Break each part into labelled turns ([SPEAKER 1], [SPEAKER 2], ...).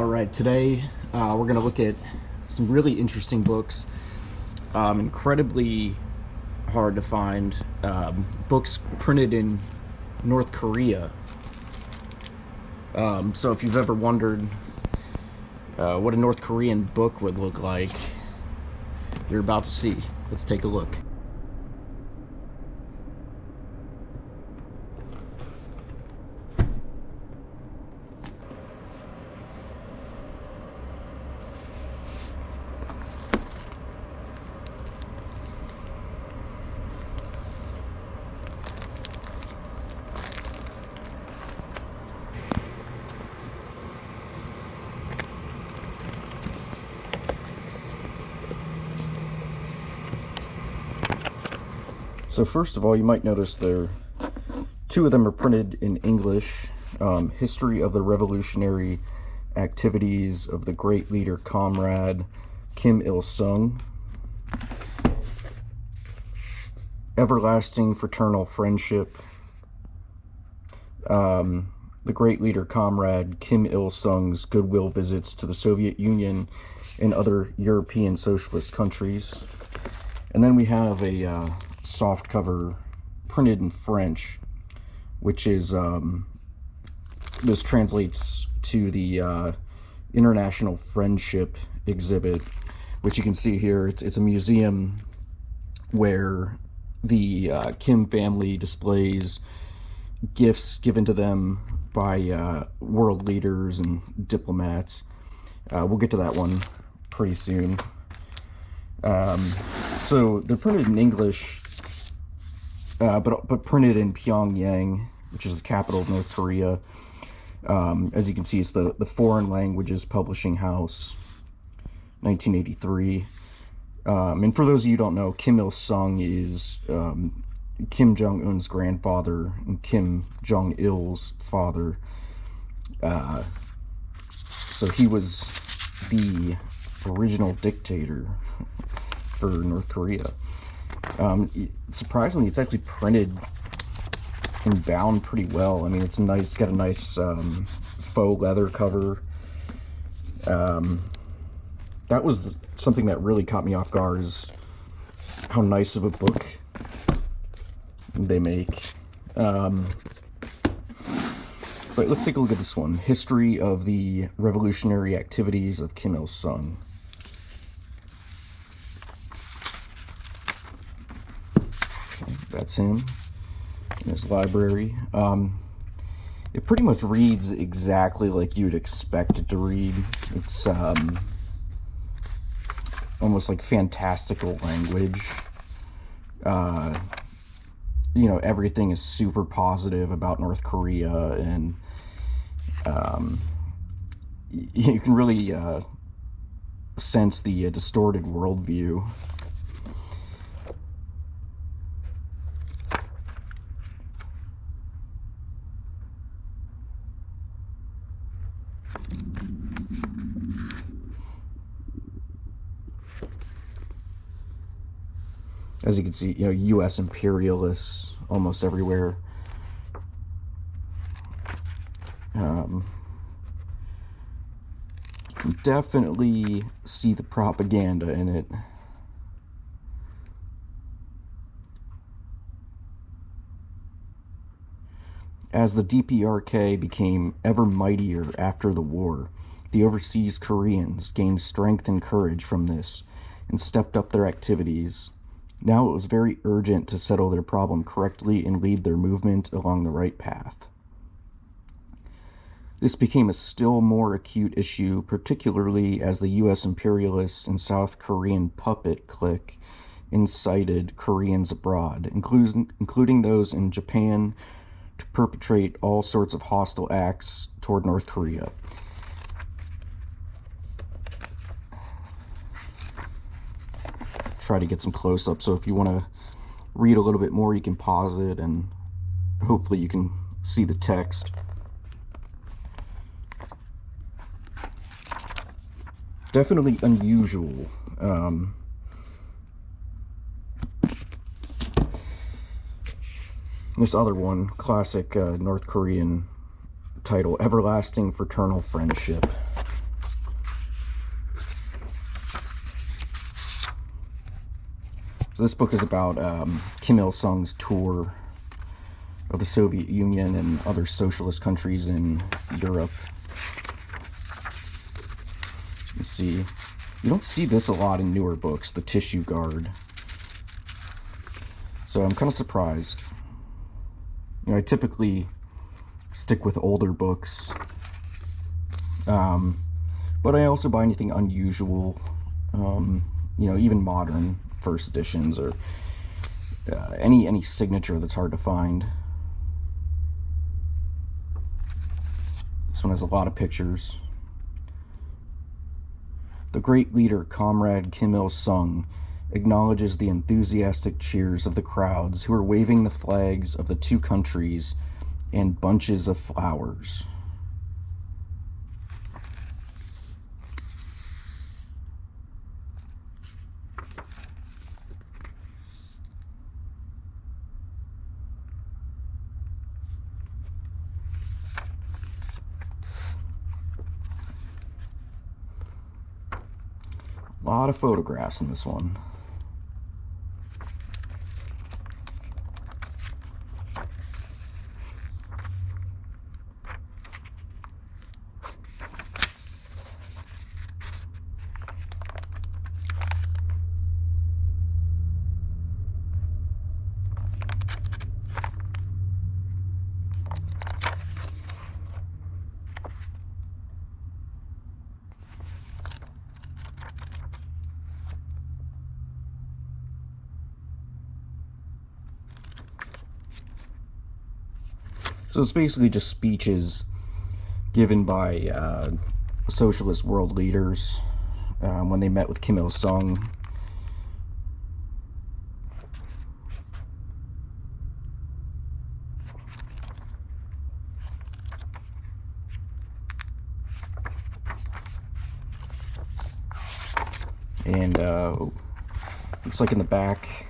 [SPEAKER 1] All right, today we're going to look at some really interesting books. Incredibly hard to find books printed in North Korea. So if you've ever wondered what a North Korean book would look like, you're about to see. Let's take a look. So first of all, you might notice two of them are printed in English. History of the Revolutionary Activities of the Great Leader Comrade Kim Il-sung. Everlasting Fraternal Friendship. The Great Leader Comrade Kim Il-sung's goodwill visits to the Soviet Union and other European socialist countries. And then we have a soft cover printed in French, which is this translates to the International Friendship Exhibit, which you can see here. It's a museum where the Kim family displays gifts given to them by world leaders and diplomats. We'll get to that one pretty soon. So they're printed in English, but printed in Pyongyang, which is the capital of North Korea. As you can see, it's the Foreign Languages Publishing House, 1983. And for those of you who don't know, Kim Il-sung is Kim Jong-un's grandfather and Kim Jong-il's father. So he was the original dictator for North Korea. Surprisingly, it's actually printed and bound pretty well. I mean, it's nice. It's got a nice faux leather cover. That was something that really caught me off guard, is how nice of a book they make. But let's take a look at this one. History of the Revolutionary Activities of Kim Il-sung. That's him in his library. It pretty much reads exactly like you'd expect it to read. It's almost like fantastical language. You know, everything is super positive about North Korea, and you can really sense the distorted worldview. As you can see, you know, U.S. imperialists almost everywhere. You can definitely see the propaganda in it. As the DPRK became ever mightier after the war, the overseas Koreans gained strength and courage from this and stepped up their activities. Now it was very urgent to settle their problem correctly and lead their movement along the right path. This became a still more acute issue, particularly as the U.S. imperialist and South Korean puppet clique incited Koreans abroad, including those in Japan, to perpetrate all sorts of hostile acts toward North Korea. Try to get some close-up, so if you want to read a little bit more, you can pause it and hopefully you can see the text. Definitely unusual. This other one, classic North Korean title, Everlasting Fraternal Friendship. So this book is about Kim Il-sung's tour of the Soviet Union and other socialist countries in Europe. You can see, you don't see this a lot in newer books, the tissue guard. So I'm kind of surprised. You know, I typically stick with older books, but I also buy anything unusual, you know, even modern first editions or any signature that's hard to find. This one has a lot of pictures. The great leader, Comrade Kim Il-sung, acknowledges the enthusiastic cheers of the crowds who are waving the flags of the two countries and bunches of flowers. A lot of photographs in this one. So it's basically just speeches given by socialist world leaders when they met with Kim Il-sung. And looks like in the back,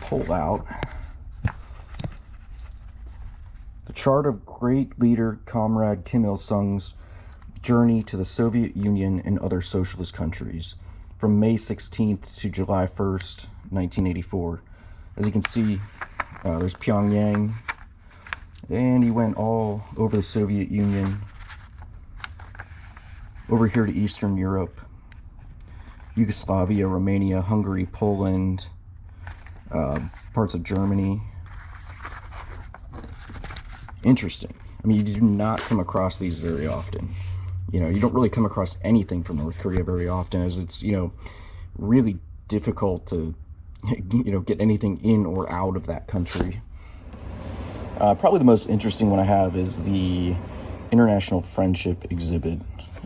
[SPEAKER 1] pull out chart of great leader Comrade Kim Il-sung's journey to the Soviet Union and other socialist countries from May 16th to July 1st, 1984. As you can see, there's Pyongyang, and he went all over the Soviet Union, over here to Eastern Europe, Yugoslavia, Romania, Hungary, Poland, parts of Germany. Interesting. I mean, you do not come across these very often. You know, you don't really come across anything from North Korea very often, as it's, you know, really difficult to, you know, get anything in or out of that country. Probably the most interesting one I have is the International Friendship Exhibit.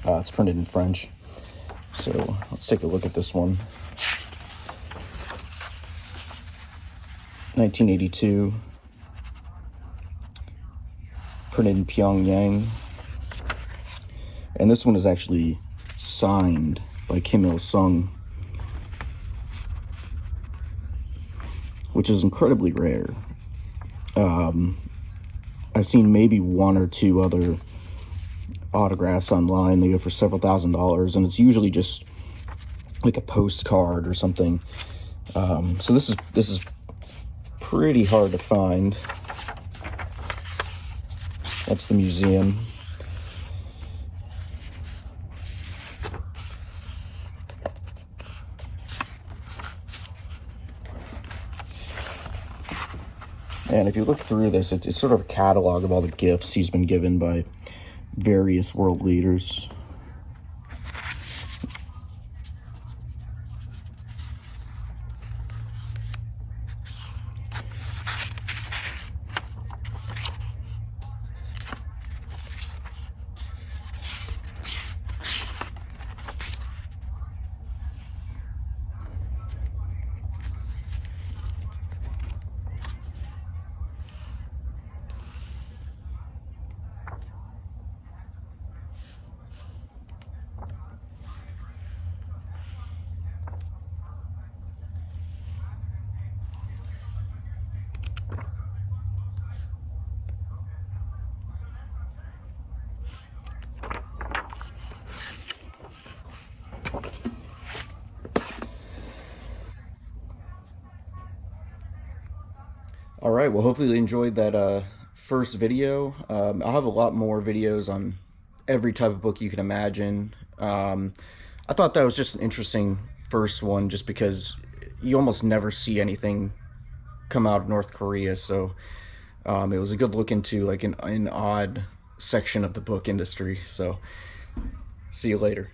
[SPEAKER 1] It's printed in French. So let's take a look at this one. 1982. Printed in Pyongyang. And this one is actually signed by Kim Il-sung, which is incredibly rare. I've seen maybe one or two other autographs online. They go for several $1,000s, and it's usually just like a postcard or something. So this is pretty hard to find. That's the museum. And if you look through this, it's sort of a catalog of all the gifts he's been given by various world leaders. All right, well, hopefully you enjoyed that first video. I'll have a lot more videos on every type of book you can imagine. I thought that was just an interesting first one just because you almost never see anything come out of North Korea. So it was a good look into like an odd section of the book industry. So see you later.